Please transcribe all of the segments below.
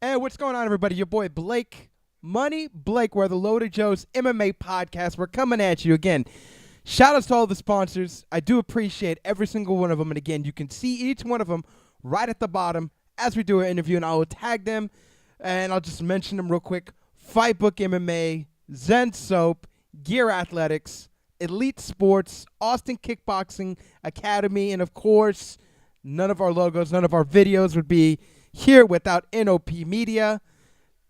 Hey, what's going on, everybody? Your boy Blake, Money Blake. We're the Loaded Joe's MMA podcast. We're coming at you again. Shout outs to all the sponsors. I do appreciate every single one of them. And again, you can see each one of them right at the bottom as we do an interview, and I will tag them and I'll just mention them real quick. Fightbook MMA, Zen Soap, Gear Athletics, Elite Sports, Austin Kickboxing Academy, and of course, none of our logos, none of our videos would be here without NOP Media.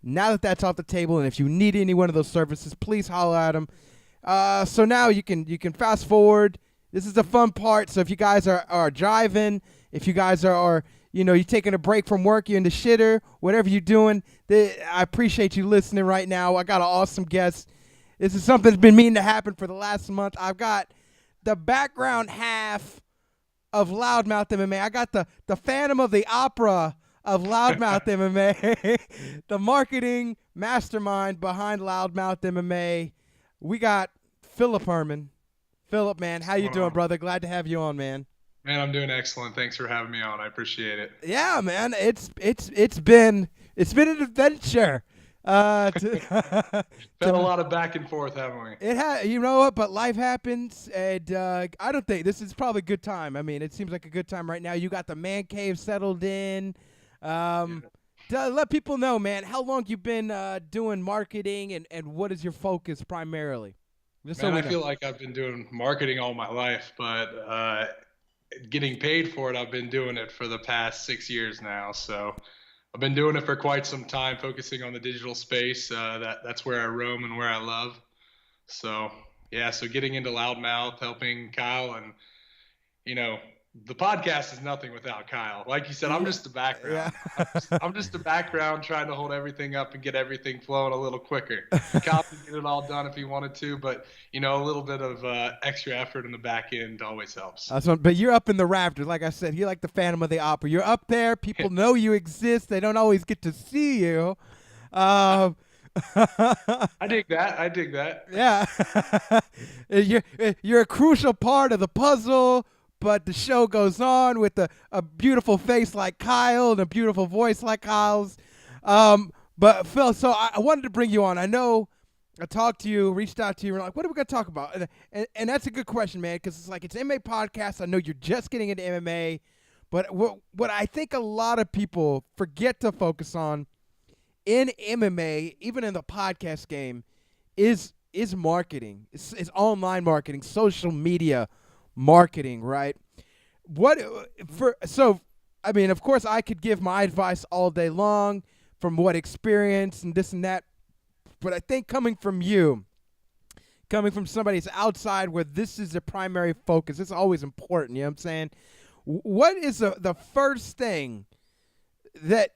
Now that that's off the table, and if you need any one of those services, please holler at them. So now you can fast forward. This is the fun part. So if you guys are driving, if you guys are you're taking a break from work, you're in the shitter, whatever you're doing, I appreciate you listening right now. I got an awesome guest. This is something that's been meaning to happen for the last month. I've got the background half of Loudmouth MMA. I got the Phantom of the Opera of Loudmouth MMA, the marketing mastermind behind Loudmouth MMA. We got Philip Herman. Philip, man, how you doing, brother? Glad to have you on, man. Man, I'm doing excellent. Thanks for having me on. I appreciate it. Yeah, man, it's been an adventure. Been a lot of back and forth, haven't we? You know what? But life happens, and I don't think this is probably a good time. I mean, it seems like a good time right now. You got the man cave settled in. Let people know, man, how long you've been doing marketing, and what is your focus primarily? Just man, I feel like I've been doing marketing all my life, but getting paid for it, I've been doing it for the past 6 years now. So I've been doing it for quite some time, focusing on the digital space. That's where I roam and where I love. So yeah, so getting into Loudmouth, helping Kyle, and the podcast is nothing without Kyle. Like you said, I'm just the background. Yeah. I'm just the background trying to hold everything up and get everything flowing a little quicker. Kyle can get it all done if he wanted to, but a little bit of extra effort in the back end always helps. But you're up in the rafters, like I said. You're like the Phantom of the Opera. You're up there. People know you exist. They don't always get to see you. I dig that. Yeah. You're a crucial part of the puzzle. But the show goes on with a beautiful face like Kyle and a beautiful voice like Kyle's. But Phil, so I wanted to bring you on. I know I talked to you, reached out to you, and like, what are we going to talk about? And that's a good question, man, because it's an MMA podcast. I know you're just getting into MMA. But what I think a lot of people forget to focus on in MMA, even in the podcast game, is marketing. It's online marketing, social media marketing, right? I mean, of course I could give my advice all day long from what experience and this and that, but I think coming from somebody that's outside where this is the primary focus, it's always important, you know what I'm saying? What is the first thing that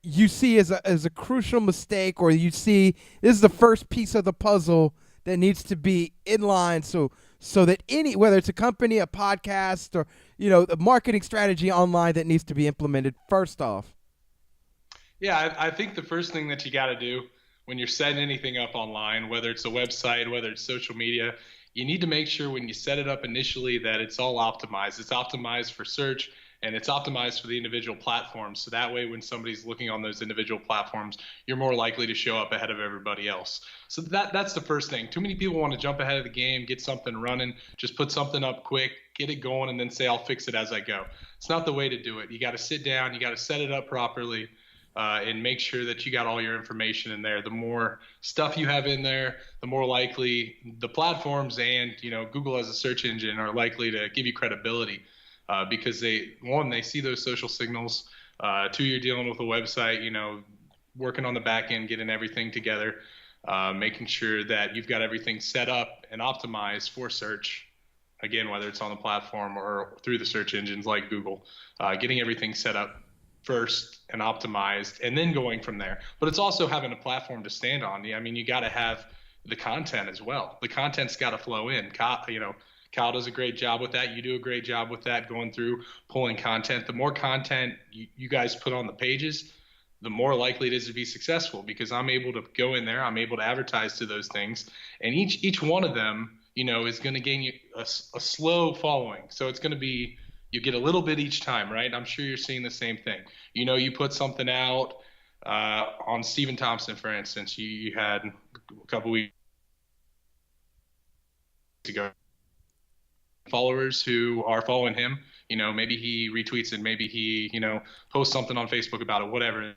you see as a crucial mistake, or you see this is the first piece of the puzzle that needs to be in line so that whether it's a company, a podcast, or a marketing strategy online that needs to be implemented first off? Yeah, I think the first thing that you got to do when you're setting anything up online, whether it's a website, whether it's social media, you need to make sure when you set it up initially that it's all optimized. It's optimized for search, and it's optimized for the individual platforms. So that way, when somebody's looking on those individual platforms, you're more likely to show up ahead of everybody else. So that's the first thing. Too many people want to jump ahead of the game, get something running, just put something up quick, get it going, and then say, I'll fix it as I go. It's not the way to do it. You got to sit down, you got to set it up properly, and make sure that you got all your information in there. The more stuff you have in there, the more likely the platforms and Google as a search engine are likely to give you credibility. Because they see those social signals. 2, you're dealing with a website, working on the back end, getting everything together, making sure that you've got everything set up and optimized for search. Again, whether it's on the platform or through the search engines like Google, getting everything set up first and optimized, and then going from there. But it's also having a platform to stand on. I mean, you got to have the content as well. The content's got to flow in. Kyle does a great job with that. You do a great job with that, going through, pulling content. The more content you guys put on the pages, the more likely it is to be successful, because I'm able to go in there, I'm able to advertise to those things. And each one of them, is going to gain you a slow following. So it's going to be, you get a little bit each time, right? I'm sure you're seeing the same thing. You put something out, On Stephen Thompson, for instance, you had a couple weeks ago followers who are following him. Maybe he retweets it, maybe he, posts something on Facebook about it, whatever.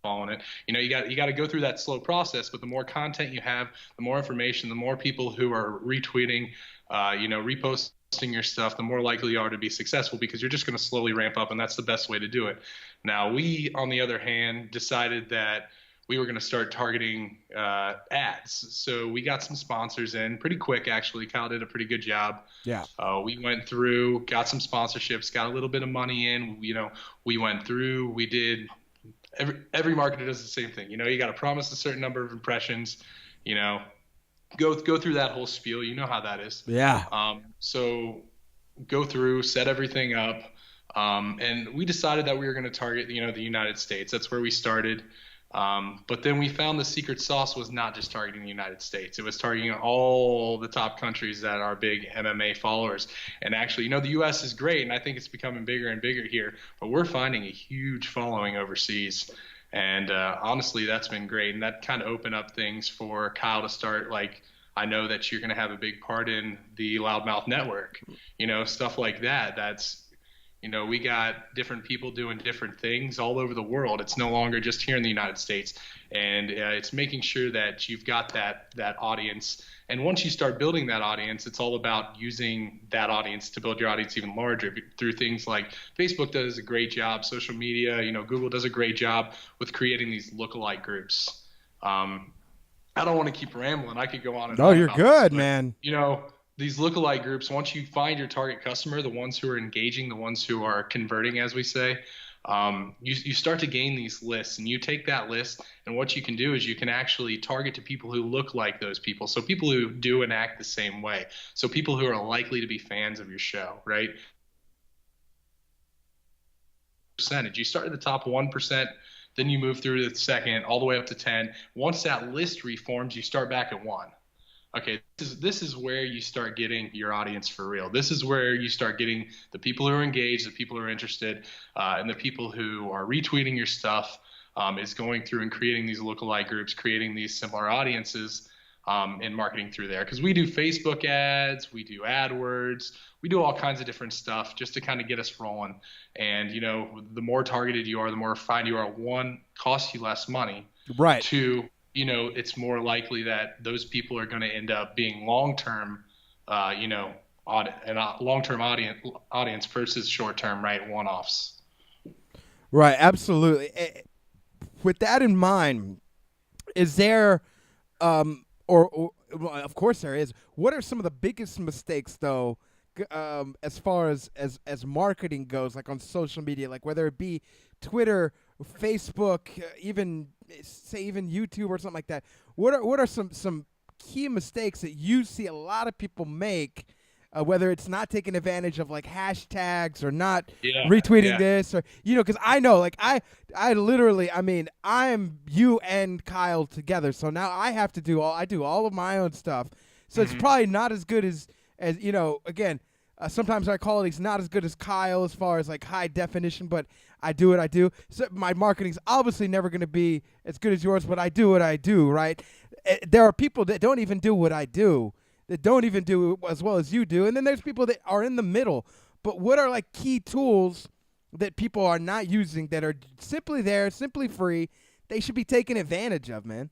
Following it, you got to go through that slow process. But the more content you have, the more information, the more people who are retweeting, reposting your stuff, the more likely you are to be successful, because you're just going to slowly ramp up, and that's the best way to do it. Now, we, on the other hand, decided that we were going to start targeting ads. So we got some sponsors in pretty quick, actually. Kyle did a pretty good job. Yeah. We went through, got some sponsorships, got a little bit of money in. We went through, we did. Every marketer does the same thing. You got to promise a certain number of impressions. Go through that whole spiel. You know how that is. Yeah. So go through, set everything up, and we decided that we were going to target, the United States. That's where we started. But then we found the secret sauce was not just targeting the United States. It was targeting all the top countries that are big MMA followers. And actually, the U.S. is great, and I think it's becoming bigger and bigger here. But we're finding a huge following overseas. And honestly, that's been great. And that kind of opened up things for Kyle to start, like, I know that you're going to have a big part in the Loudmouth Network, stuff like that. We got different people doing different things all over the world. It's no longer just here in the United States. And it's making sure that you've got that audience. And once you start building that audience, it's all about using that audience to build your audience even larger through things like Facebook does a great job, social media, Google does a great job with creating these lookalike groups. I don't want to keep rambling. I could go on and on. No, you're good, man. These lookalike groups, once you find your target customer, the ones who are engaging, the ones who are converting, as we say, you start to gain these lists, and you take that list, and what you can do is you can actually target to people who look like those people. So people who do and act the same way. So people who are likely to be fans of your show, right? Percentage. You start at the top 1%, then you move through to the second, all the way up to 10. Once that list reforms, you start back at 1. Okay, this is where you start getting your audience for real. This is where you start getting the people who are engaged, the people who are interested, and the people who are retweeting your stuff, is going through and creating these lookalike groups, creating these similar audiences, and marketing through there. Because we do Facebook ads, we do AdWords, we do all kinds of different stuff just to kind of get us rolling. And, the more targeted you are, the more refined you are. One, costs you less money. Right. Two, it's more likely that those people are going to end up being long-term, long-term audience versus short-term, right, one-offs. Right, absolutely. With that in mind, is there, well, of course there is. What are some of the biggest mistakes, though, as far as marketing goes, like on social media, like whether it be Twitter, Facebook, even YouTube or something like that? What are some key mistakes that you see a lot of people make, whether it's not taking advantage of like hashtags or not retweeting this, or because I know, like I literally, I'm you and Kyle together, so now I have to do all of my own stuff, so it's probably not as good as again. Sometimes our quality's not as good as Kyle as far as like high definition, but I do what I do. So my marketing's obviously never going to be as good as yours, but I do what I do, right? There are people that don't even do what I do, that don't even do it as well as you do, and then there's people that are in the middle. But what are like key tools that people are not using that are simply there, simply free, they should be taking advantage of, man?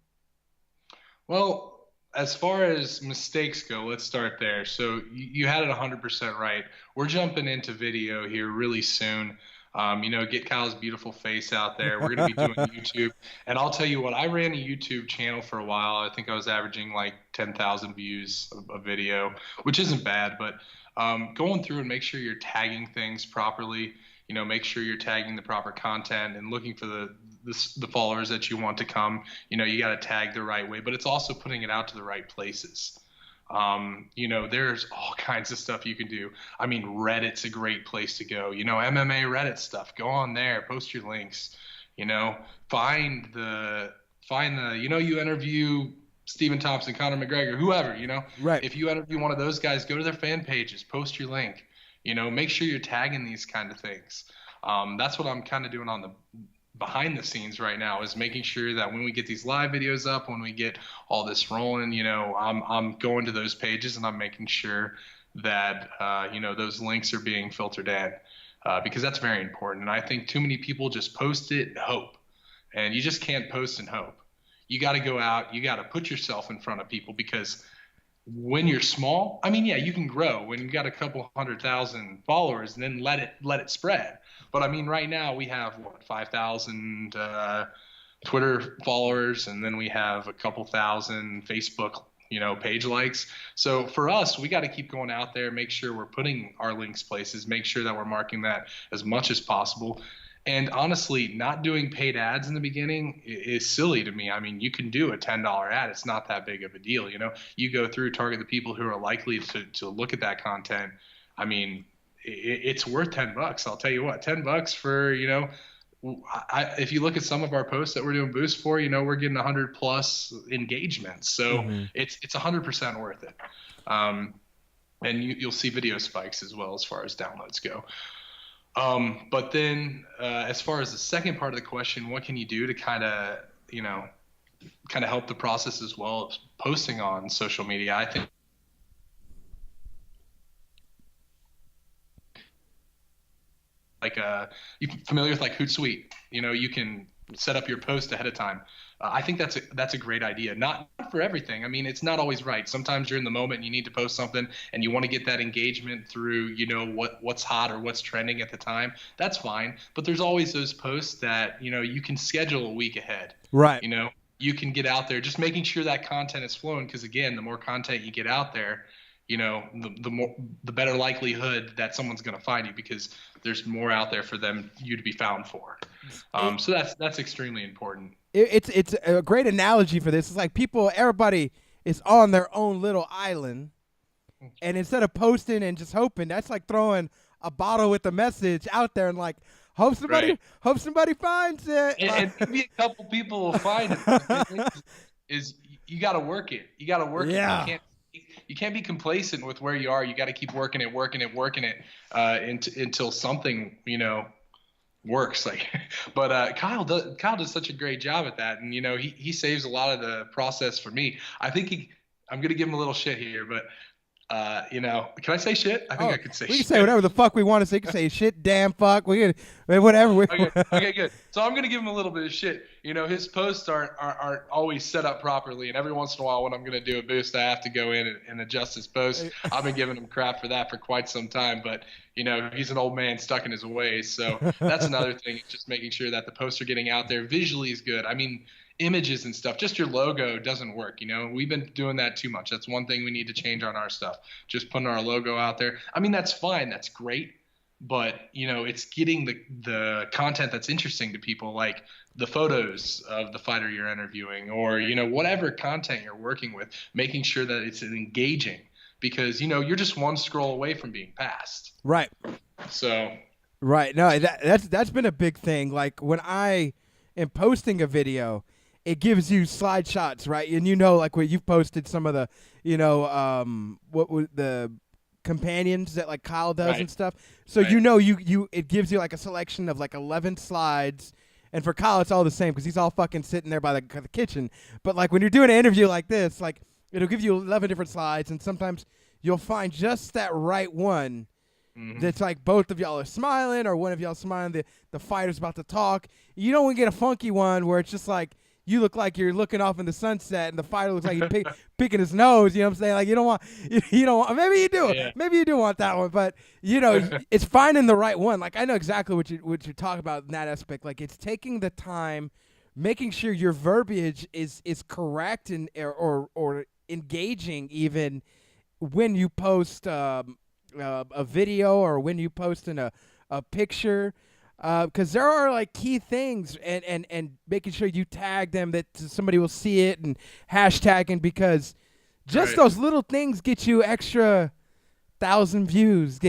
Well, as far as mistakes go, let's start there. So you had it 100% right. We're jumping into video here really soon. Get Kyle's beautiful face out there. We're going to be doing YouTube. And I'll tell you what, I ran a YouTube channel for a while. I think I was averaging like 10,000 views a video, which isn't bad. But going through and make sure you're tagging things properly, make sure you're tagging the proper content and looking for the followers that you want to come. You got to tag the right way, but it's also putting it out to the right places. There's all kinds of stuff you can do. Reddit's a great place to go. MMA Reddit stuff. Go on there, post your links. Find the you interview Stephen Thompson, Conor McGregor, whoever. Right. If you interview one of those guys, go to their fan pages, post your link. Make sure you're tagging these kind of things. That's what I'm kind of doing on behind the scenes right now is making sure that when we get these live videos up, when we get all this rolling, I'm going to those pages and I'm making sure that those links are being filtered in, because that's very important. And I think too many people just post it and hope, and you just can't post and hope. You got to go out, you got to put yourself in front of people, because when you're small, I mean, yeah, you can grow when you got a couple 100,000 followers, and then let it spread. But I mean, right now we have what, 5,000 Twitter followers, and then we have a couple thousand Facebook, page likes. So for us, we got to keep going out there, make sure we're putting our links places, make sure that we're marking that as much as possible. And honestly, not doing paid ads in the beginning is silly to me. I mean, you can do a $10 ad. It's not that big of a deal. You go through, target the people who are likely to look at that content. I mean, it's worth $10. I'll tell you what, $10 for, if you look at some of our posts that we're doing boosts for, we're getting 100 plus engagements. So it's 100% worth it. And you'll see video spikes as well as far as downloads go. But then, as far as the second part of the question, what can you do to kind of help the process as well as posting on social media? I think you familiar with like Hootsuite? You can set up your post ahead of time. I think that's a great idea. Not for everything. I mean, it's not always right. Sometimes you're in the moment and you need to post something and you want to get that engagement through, what's hot or what's trending at the time. That's fine. But there's always those posts that, you can schedule a week ahead. Right. You can get out there, just making sure that content is flowing. Because again, the more content you get out there, the better likelihood that someone's going to find you, because there's more out there for you to be found for. So that's extremely important. It's a great analogy for this. It's like everybody is on their own little island, and instead of posting and just hoping, that's like throwing a bottle with a message out there and like hope somebody finds it. And maybe a couple people will find it. Is you got to work it. You got to work it. You can't be complacent with where you are. You got to keep working it until something works. But Kyle does such a great job at that, and he saves a lot of the process for me. I think I'm gonna give him a little shit here, but can I say shit? I think I could say shit. We can say whatever the fuck we want to say. You can say shit, damn, fuck. We can, whatever. Okay, good. So I'm going to give him a little bit of shit. His posts aren't always set up properly. And every once in a while when I'm going to do a boost, I have to go in and adjust his post. I've been giving him crap for that for quite some time. But, he's an old man stuck in his ways. So that's another thing. It's just making sure that the posts are getting out there. Visually is good. I mean, images and stuff, just your logo doesn't work. We've been doing that too much. That's one thing we need to change on our stuff, just putting our logo out there. I mean, that's fine, that's great, but it's getting the content that's interesting to people, like the photos of the fighter you're interviewing, or whatever content you're working with, making sure that it's engaging, because you're just one scroll away from being passed. Right. So right. No, that's been a big thing. Like when I am posting a video, it gives you slide shots, right? And like when you've posted some of the, what would the companions that like Kyle does and stuff. So you it gives you like a selection of like 11 slides. And for Kyle, it's all the same because he's all fucking sitting there by the kitchen. But like when you're doing an interview like this, like it'll give you 11 different slides, and sometimes you'll find just that right one. That's like both of y'all are smiling, or one of y'all smiling. The fighter's about to talk. You don't want to get a funky one where it's just like you look like you're looking off in the sunset, and the fighter looks like he's picking his nose. You know what I'm saying? Like you don't want. Maybe you do. Yeah. Maybe you do want that one, but it's finding the right one. Like I know exactly what you're talking about in that aspect. Like it's taking the time, making sure your verbiage is correct and or engaging even when you post a video or when you post in a picture. Because there are like key things and making sure you tag them that somebody will see it, and hashtagging, because just those little things get you extra 1,000 views.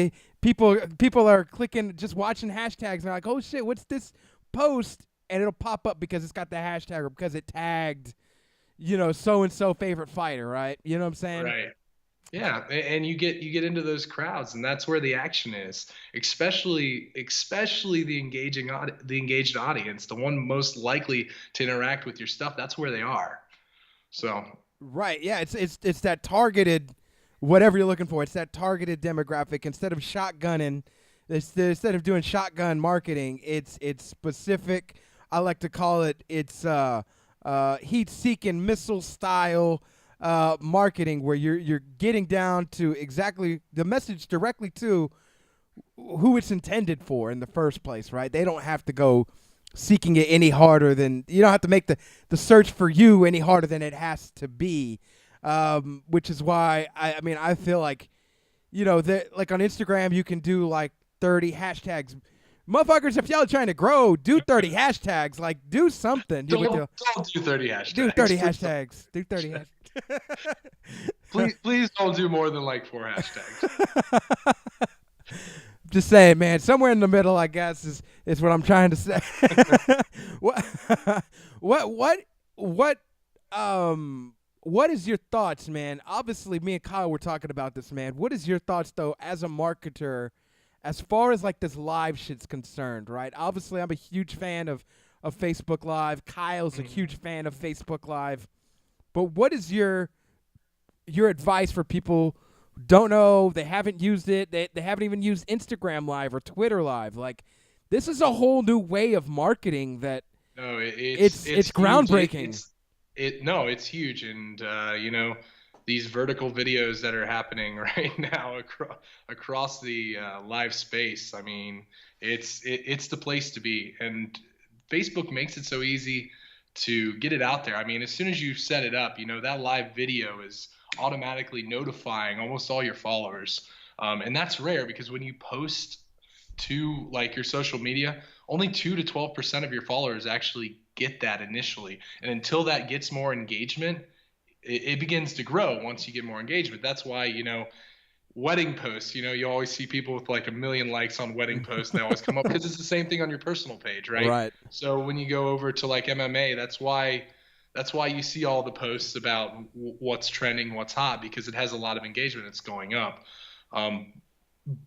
People are clicking, just watching hashtags, and they're like, oh shit, what's this post? And it'll pop up because it's got the hashtag or because it tagged, so and so favorite fighter, right? You know what I'm saying? Right. Yeah, and you get into those crowds, and that's where the action is. Especially the engaged audience, the one most likely to interact with your stuff. That's where they are. So Right. Yeah. It's that targeted, whatever you're looking for. It's that targeted demographic. Instead of shotgunning, instead of doing shotgun marketing, it's specific. I like to call it heat-seeking missile style marketing, where you're getting down to exactly the message directly to who it's intended for in the first place, right? They don't have to go seeking it any harder than you don't have to make the search for you any harder than it has to be. Which is why I mean I feel like like on Instagram you can do like 30 hashtags. Motherfuckers, if y'all are trying to grow, do 30 hashtags. Like do something. don't do 30 Do 30 hashtags. hashtags. Do 30 hashtags. Please don't do more than like 4 hashtags. Just saying, man. Somewhere in the middle, I guess, is what I'm trying to say. what, what, what is your thoughts, man? Obviously, me and Kyle were talking about this, man. What is your thoughts, though, as a marketer, as far as like this live shit's concerned, right? Obviously, I'm a huge fan of Facebook Live. Kyle's a huge fan of Facebook Live. But what is your advice for people don't know, they haven't used it, they haven't even used Instagram Live or Twitter Live? Like, this is a whole new way of marketing that No, it's groundbreaking. It's huge, and these vertical videos that are happening right now across the live space. I mean, it's the place to be, and Facebook makes it so easy to get it out there. I mean, as soon as you set it up, that live video is automatically notifying almost all your followers. And that's rare because when you post to like your social media, only 2 to 12% of your followers actually get that initially. And until that gets more engagement, it begins to grow once you get more engagement. That's why, wedding posts, you always see people with like 1 million likes on wedding posts. And they always come up because it's the same thing on your personal page, right? Right. So when you go over to like MMA, that's why you see all the posts about what's trending, what's hot, because it has a lot of engagement. It's going up.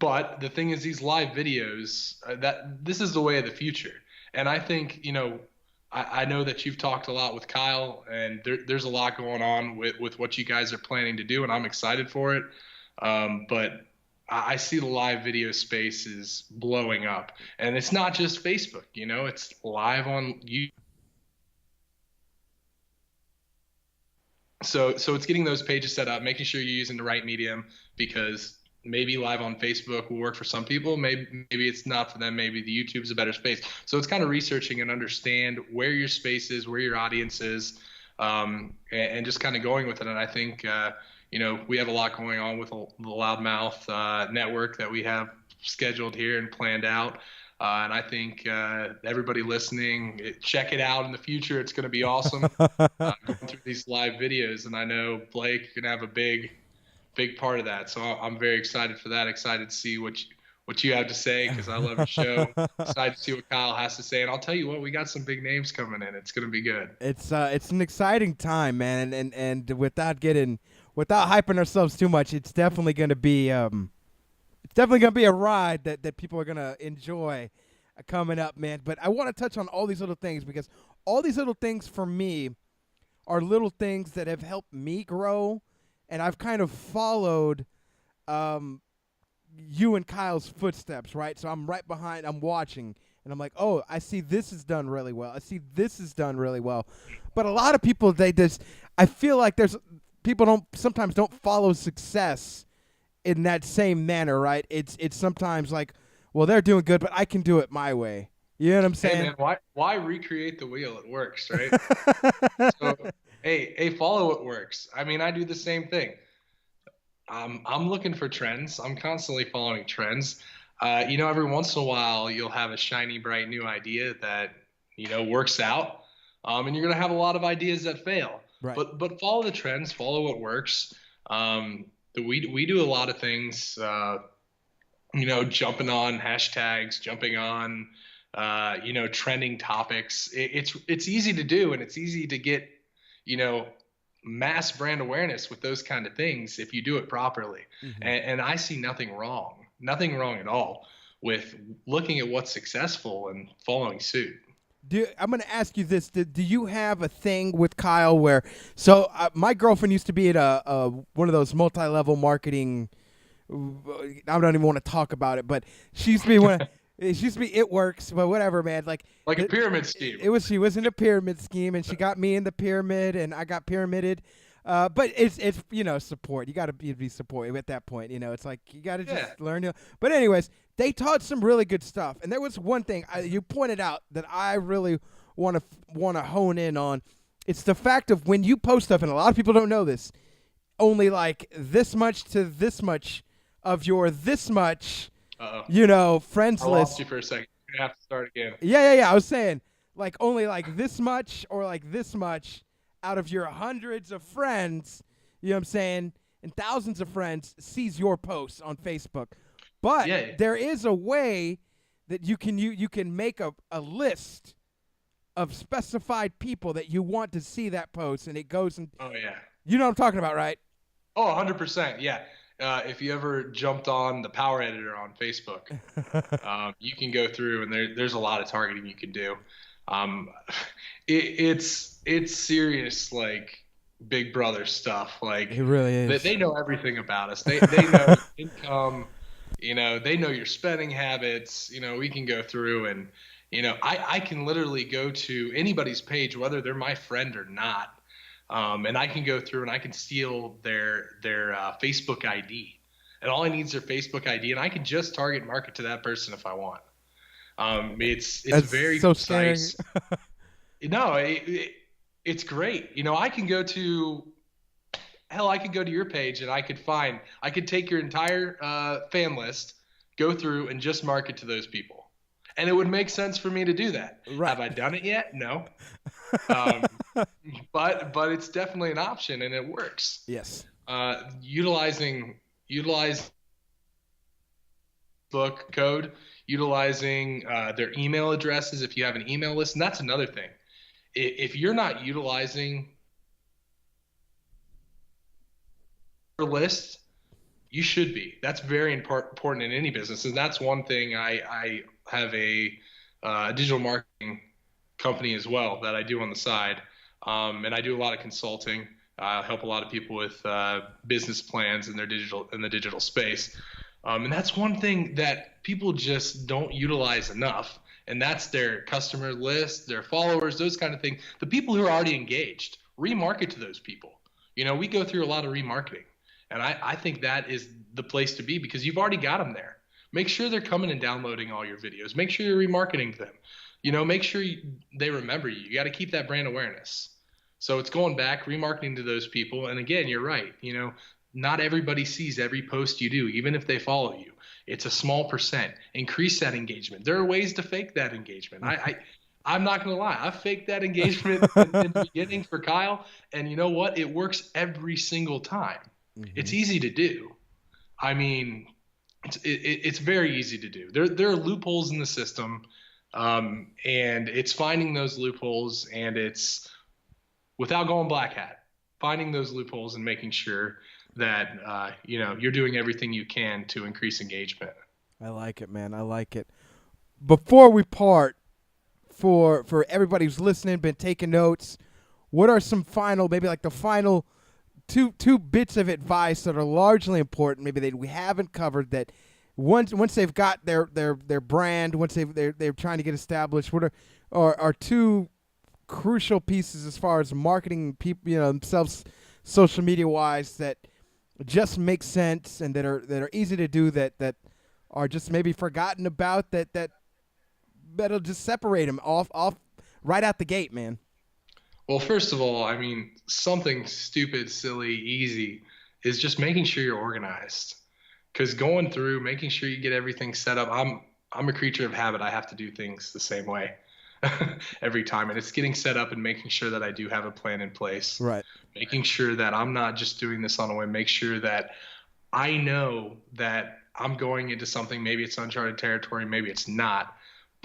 But the thing is, these live videos, this is the way of the future. And I think, I know that you've talked a lot with Kyle, and there's a lot going on with what you guys are planning to do, and I'm excited for it. But I see the live video space is blowing up. And it's not just Facebook, it's live on YouTube. So it's getting those pages set up, making sure you're using the right medium, because maybe live on Facebook will work for some people. Maybe it's not for them. Maybe the YouTube's a better space. So it's kind of researching and understand where your space is, where your audience is, and just kind of going with it. And I think, we have a lot going on with the Loudmouth network that we have scheduled here and planned out. And I think everybody listening, check it out in the future. It's going to be awesome going through these live videos. And I know Blake can have a big part of that. So I'm very excited for that. Excited to see what you have to say, because I love your show. Excited to see what Kyle has to say. And I'll tell you what, we got some big names coming in. It's going to be good. It's an exciting time, man. And without hyping ourselves too much, it's definitely going to be a ride that people are going to enjoy coming up, man. But I want to touch on all these little things, because all these little things for me are little things that have helped me grow, and I've kind of followed you and Kyle's footsteps, right? So I'm right behind, I'm watching, and I'm like, oh, I see this is done really well. I see this is done really well. But a lot of people, I feel like people sometimes don't follow success in that same manner, right? It's sometimes like, well, they're doing good, but I can do it my way. You know what I'm saying? Hey man, why recreate the wheel? It works, right? So, hey, follow what works. I mean, I do the same thing. I'm looking for trends. I'm constantly following trends. Every once in a while, you'll have a shiny, bright new idea that works out, and you're gonna have a lot of ideas that fail. Right. But follow the trends, follow what works. We do a lot of things, jumping on hashtags, jumping on, trending topics. It's easy to do, and it's easy to get, mass brand awareness with those kind of things if you do it properly. Mm-hmm. And I see nothing wrong at all with looking at what's successful and following suit. I'm going to ask you this. Do you have a thing with Kyle where, so my girlfriend used to be at one of those multi-level marketing, I don't even want to talk about it, but she used to be it used to be It Works, but whatever, man. Like a pyramid scheme. She was in a pyramid scheme, and she got me in the pyramid, and I got pyramided. But it's support. You got to be supportive at that point. It's like you got to just learn. But anyways, they taught some really good stuff, and there was one thing you pointed out that I really want to hone in on. It's the fact of when you post stuff, and a lot of people don't know this. Only like this much to this much of your this much, friends list. I lost you for a second. You're gonna have to start again. Yeah. I was saying like only like this much or like this much out of your hundreds of friends, you know what I'm saying, and thousands of friends sees your posts on Facebook. But there is a way that you can make a list of specified people that you want to see that post, and it goes and you know what I'm talking about, right? Oh, 100%. Yeah. If you ever jumped on the Power Editor on Facebook, you can go through and there's a lot of targeting you can do. It's serious, like Big Brother stuff. Like it really is. They know everything about us. They know income. They know your spending habits. We can go through and I can literally go to anybody's page, whether they're my friend or not. And I can go through and I can steal their Facebook ID, and all I need is their Facebook ID, and I can just target market to that person if I want. It's very so precise. Scary. No, it's great. I can go to your page and I could take your entire fan list, go through and just market to those people. And it would make sense for me to do that. Right. Have I done it yet? No. But it's definitely an option, and it works. Yes. Utilizing book code, utilizing their email addresses if you have an email list, and that's another thing. If you're not utilizing your list, you should be. That's very important in any business, and that's one thing. I have a digital marketing company as well that I do on the side, and I do a lot of consulting. I help a lot of people with business plans in the digital space, and that's one thing that people just don't utilize enough, and that's their customer list, their followers, those kind of things. The people who are already engaged, remarket to those people. We go through a lot of remarketing, and I think that is the place to be because you've already got them there. Make sure they're coming and downloading all your videos. Make sure you're remarketing to them. Make sure they remember you. You got to keep that brand awareness. So it's going back, remarketing to those people. And again, you're right. Not everybody sees every post you do, even if they follow you. It's a small percent. Increase that engagement. There are ways to fake that engagement. I'm not going to lie. I faked that engagement in the beginning for Kyle. And you know what? It works every single time. Mm-hmm. It's easy to do. I mean, it's very easy to do. There are loopholes in the system, and it's finding those loopholes, and it's without going black hat, finding those loopholes and making sure that you're doing everything you can to increase engagement. I like it, man. I like it. Before we part, for everybody who's listening, been taking notes, what are some final, maybe like the final two bits of advice that are largely important, maybe that we haven't covered, that once they've got their brand, once they're trying to get established, what are two crucial pieces as far as marketing people, themselves, social media wise, that just make sense and that are easy to do, that are just maybe forgotten about, that'll just separate them off right out the gate, man? Well, first of all, I mean, something stupid, silly, easy is just making sure you're organized. Because going through, making sure you get everything set up, I'm a creature of habit. I have to do things the same way every time. And it's getting set up and making sure that I do have a plan in place. Right. Making sure that I'm not just doing this on a whim. Make sure that I know that I'm going into something, maybe it's uncharted territory, maybe it's not.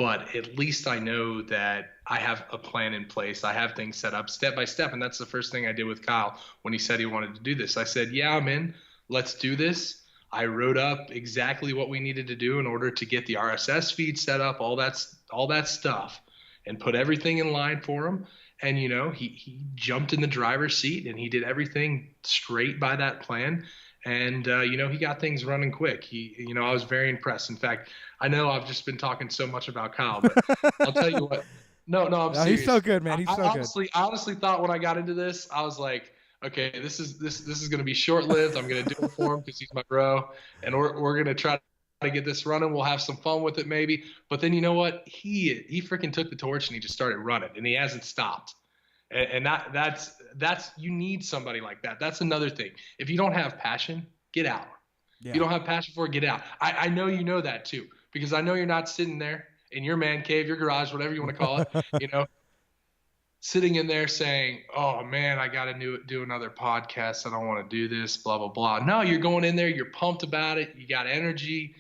but at least I know that I have a plan in place. I have things set up step by step. And that's the first thing I did with Kyle when he said he wanted to do this. I said, yeah, I'm in. Let's do this. I wrote up exactly what we needed to do in order to get the RSS feed set up, all that stuff, and put everything in line for him. And, he jumped in the driver's seat and he did everything straight by that plan. And, he got things running quick. I was very impressed. In fact, I know I've just been talking so much about Kyle, but I'll tell you what. No, I'm serious. He's so good, man. He's so good. I honestly thought when I got into this, I was like, okay, this is going to be short lived. I'm going to do it for him because he's my bro, and we're going to try to get this running. We'll have some fun with it maybe. But then you know what? He freaking took the torch and he just started running, and he hasn't stopped. And that's you need somebody like that. That's another thing. If you don't have passion, get out. Yeah. You don't have passion for it, get out. I know you know that too, because I know you're not sitting there in your man cave, your garage, whatever you want to call it, sitting in there saying, oh man, I got to do another podcast. I don't want to do this, blah, blah, blah. No, you're going in there. You're pumped about it. You got energy.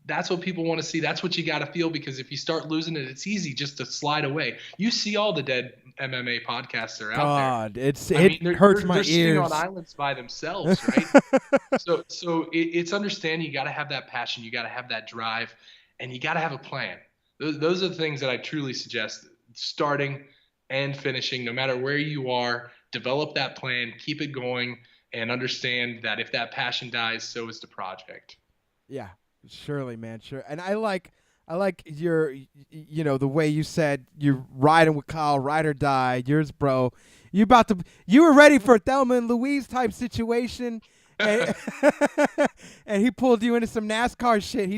That's what people want to see. That's what you got to feel, because if you start losing it, it's easy just to slide away. You see all the dead MMA podcasts that are out there. It hurts my ears. They're sitting on islands by themselves, right? So it's understanding you got to have that passion. You got to have that drive, and you got to have a plan. Those are the things that I truly suggest. Starting and finishing, no matter where you are, develop that plan, keep it going, and understand that if that passion dies, so is the project. Yeah, surely, man, sure. And I like your, the way you said you're riding with Kyle, ride or die. Yours, bro. You were ready for a Thelma and Louise type situation, and, and he pulled you into some NASCAR shit.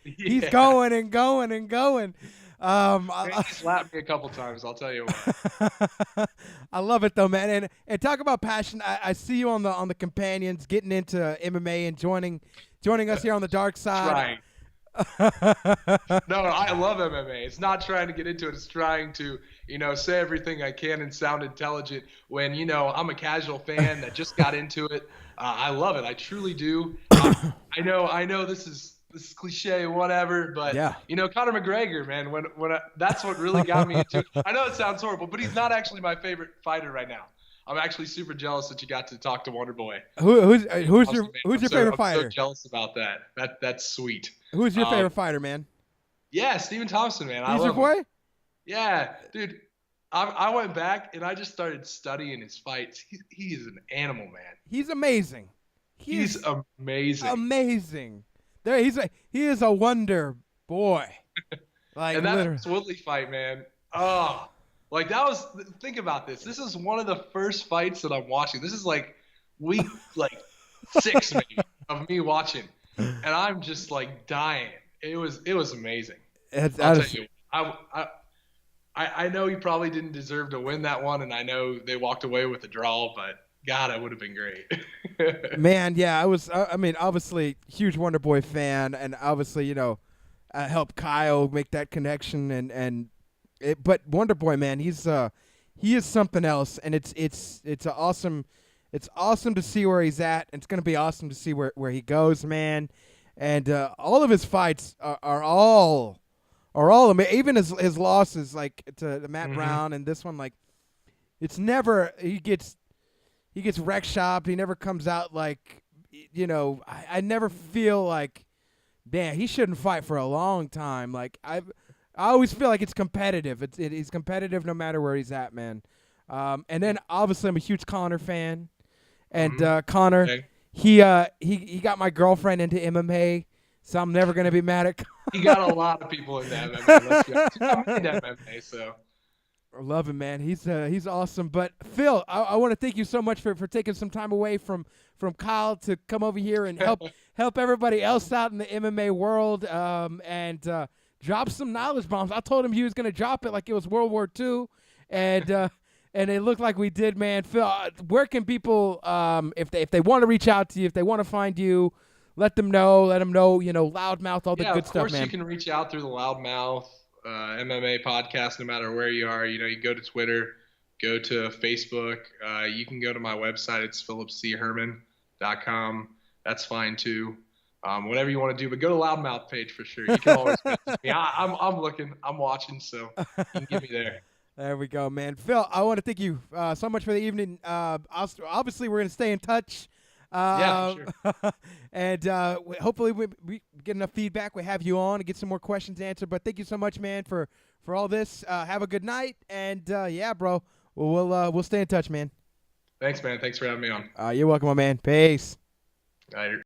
He's going and going and going. He slapped me a couple times, I'll tell you what. I love it though, man. And talk about passion. I see you on the companions getting into MMA and joining us here on the dark side. No, I love MMA. It's not trying to get into it. It's trying to, say everything I can and sound intelligent when, I'm a casual fan that just got into it. I love it. I truly do. I know this is cliche, whatever, but yeah. Conor McGregor, man, when that's what really got me into it. I know it sounds horrible, but he's not actually my favorite fighter right now. I'm actually super jealous that you got to talk to Wonder Boy. Who's your favorite fighter? I'm so jealous about that. That's sweet. Who's your favorite fighter, man? Yeah, Stephen Thompson, man. He's your boy? Him. Yeah, dude. I went back and I just started studying his fights. He is an animal, man. He's amazing. He's amazing. Amazing. He is a wonder boy. And that Woodley fight, man. Oh, think about this. This is one of the first fights that I'm watching. This is like week 6 maybe of me watching, and I'm just dying. It was amazing. I'll tell you, I know he probably didn't deserve to win that one, and I know they walked away with a draw, but God, it would have been great. Man, yeah, I was. I mean, obviously, huge Wonder Boy fan, and obviously, helped Kyle make that connection, but Wonder Boy, man, he is something else, and it's awesome to see where he's at, and it's gonna be awesome to see where he goes, man. And all of his fights are all amazing. Even his losses, like to Matt Brown, and this one, it's never he gets wreck shopped. He never comes out I never feel like, damn, he shouldn't fight for a long time. I always feel like it's competitive. He's competitive no matter where he's at, man. And then obviously I'm a huge Conor fan, and Conor, okay. he got my girlfriend into MMA, so I'm never gonna be mad at Conor. He got a lot of people into MMA. I'm into MMA, so. I love him, man. He's awesome. But Phil, I want to thank you so much for taking some time away from Kyle to come over here and help everybody else out in the MMA world, and drop some knowledge bombs. I told him he was going to drop it like it was World War II, and it looked like we did, man. Phil, where can people, if they want to reach out to you, if they want to find you, let them know, Loudmouth, all the good stuff, man. Yeah, of course you can reach out through the Loudmouth MMA podcast, no matter where you are. You go to Twitter, go to Facebook. You can go to my website. It's philipcherman.com. That's fine too. whatever you want to do. But go to Loudmouth page for sure. You can always message me. I'm looking, I'm watching, so you can get me there. There we go, man. Phil, I want to thank you so much for the evening. Obviously, we're going to stay in touch. Yeah, for sure. And hopefully we get enough feedback. We have you on and get some more questions answered. But thank you so much, man, for all this. Have a good night. And, yeah, bro, we'll stay in touch, man. Thanks, man. Thanks for having me on. You're welcome, my man. Peace. Later.